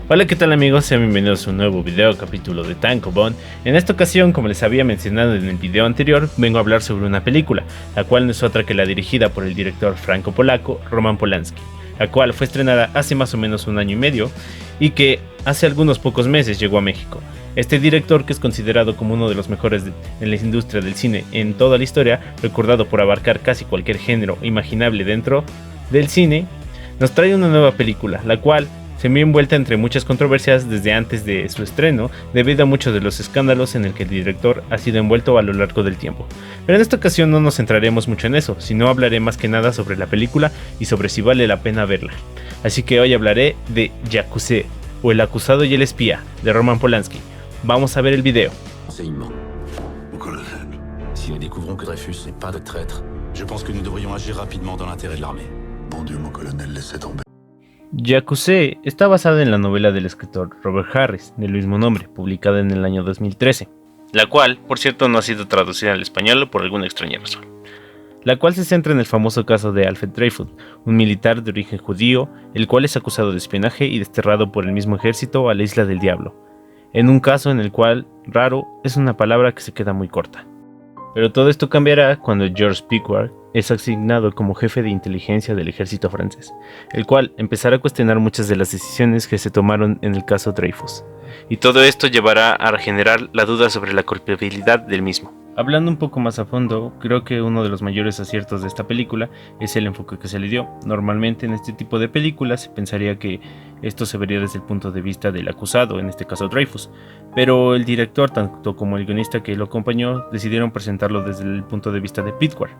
Hola, ¿qué tal amigos? Sean bienvenidos a un nuevo video capítulo de Tankobon. En esta ocasión, como les había mencionado en el video anterior, vengo a hablar sobre una película, la cual no es otra que la dirigida por el director franco-polaco Roman Polanski, la cual fue estrenada hace más o menos un año y medio y que hace algunos pocos meses llegó a México. Este director, que es considerado como uno de los mejores en la industria del cine en toda la historia, recordado por abarcar casi cualquier género imaginable dentro del cine, nos trae una nueva película, la cual se vio envuelta entre muchas controversias desde antes de su estreno, debido a muchos de los escándalos en el que el director ha sido envuelto a lo largo del tiempo. Pero en esta ocasión no nos centraremos mucho en eso, sino hablaré más que nada sobre la película y sobre si vale la pena verla. Así que hoy hablaré de Yakusé, o El acusado y el espía, de Roman Polanski. Vamos a ver el video. Mon colonel, si nous découvrons que Dreyfus n'est pas de traître, je pense que nous devrions agir rapidement dans l'intérêt de l'armée. Bon Dieu, mon colonel, laissez tomber. Yakusé está basada en la novela del escritor Robert Harris, del mismo nombre, publicada en el año 2013, la cual, por cierto, no ha sido traducida al español por alguna extraña razón. La cual se centra en el famoso caso de Alfred Dreyfus, un militar de origen judío, el cual es acusado de espionaje y desterrado por el mismo ejército a la Isla del Diablo, en un caso en el cual raro es una palabra que se queda muy corta. Pero todo esto cambiará cuando Georges Picquart es asignado como jefe de inteligencia del ejército francés, el cual empezará a cuestionar muchas de las decisiones que se tomaron en el caso Dreyfus, y todo esto llevará a generar la duda sobre la culpabilidad del mismo. Hablando un poco más a fondo, creo que uno de los mayores aciertos de esta película es el enfoque que se le dio. Normalmente en este tipo de películas se pensaría que esto se vería desde el punto de vista del acusado, en este caso Dreyfus, pero el director, tanto como el guionista que lo acompañó, decidieron presentarlo desde el punto de vista de Picquart,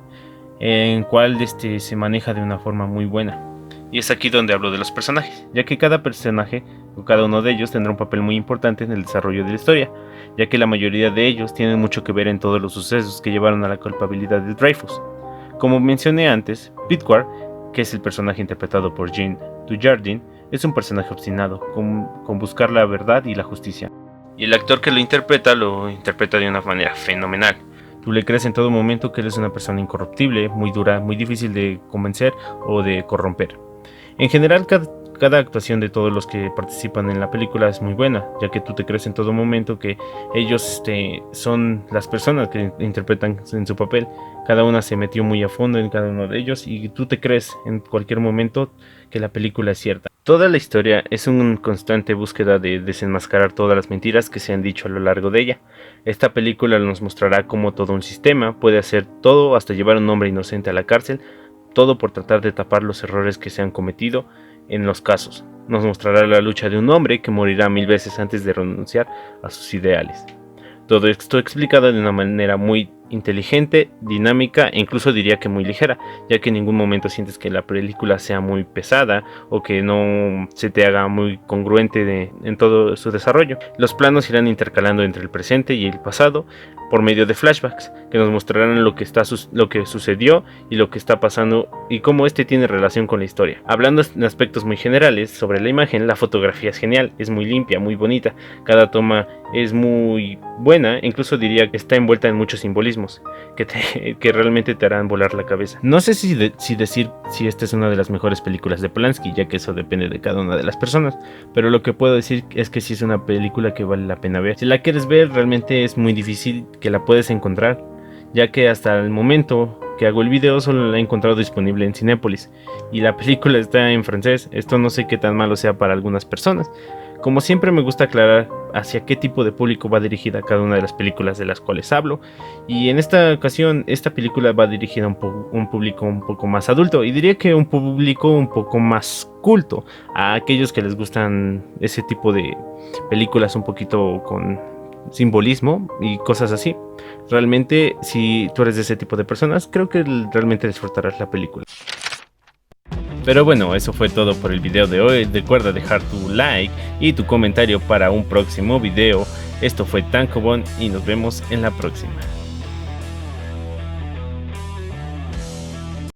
en cual se maneja de una forma muy buena. Y es aquí donde hablo de los personajes, ya que cada personaje o cada uno de ellos tendrá un papel muy importante en el desarrollo de la historia, ya que la mayoría de ellos tienen mucho que ver en todos los sucesos que llevaron a la culpabilidad de Dreyfus. Como mencioné antes, Picquart, que es el personaje interpretado por Jean Dujardin, es un personaje obstinado con buscar la verdad y la justicia, y el actor que lo interpreta de una manera fenomenal. Tú le crees en todo momento que él es una persona incorruptible, muy dura, muy difícil de convencer o de corromper. En general, cada actuación de todos los que participan en la película es muy buena, ya que tú te crees en todo momento que ellos son las personas que interpretan en su papel. Cada una se metió muy a fondo en cada uno de ellos y tú te crees en cualquier momento que la película es cierta. Toda la historia es una constante búsqueda de desenmascarar todas las mentiras que se han dicho a lo largo de ella. Esta película nos mostrará cómo todo un sistema puede hacer todo hasta llevar a un hombre inocente a la cárcel, todo por tratar de tapar los errores que se han cometido en los casos. Nos mostrará la lucha de un hombre que morirá 1000 veces antes de renunciar a sus ideales. Todo esto explicado de una manera muy inteligente, dinámica e incluso diría que muy ligera, ya que en ningún momento sientes que la película sea muy pesada o que no se te haga muy congruente en todo su desarrollo. Los planos irán intercalando entre el presente y el pasado por medio de flashbacks que nos mostrarán lo que sucedió y lo que está pasando y cómo tiene relación con la historia. Hablando en aspectos muy generales sobre la imagen, la fotografía es genial, es muy limpia, muy bonita, cada toma es muy buena, incluso diría que está envuelta en muchos simbolismos que realmente te harán volar la cabeza. No sé si decir si esta es una de las mejores películas de Polanski, ya que eso depende de cada una de las personas, pero lo que puedo decir es que sí es una película que vale la pena ver. Si la quieres ver, realmente es muy difícil que la puedes encontrar, ya que hasta el momento que hago el video solo la he encontrado disponible en Cinépolis y la película está en francés. Esto no sé qué tan malo sea para algunas personas. Como siempre, me gusta aclarar hacia qué tipo de público va dirigida cada una de las películas de las cuales hablo, y en esta ocasión esta película va dirigida a un público un poco más adulto, y diría que un público un poco más culto, a aquellos que les gustan ese tipo de películas un poquito con simbolismo y cosas así. Realmente, si tú eres de ese tipo de personas, creo que realmente disfrutarás la película. Pero bueno, eso fue todo por el video de hoy. Recuerda dejar tu like y tu comentario para un próximo video. Esto fue Tankobon y nos vemos en la próxima.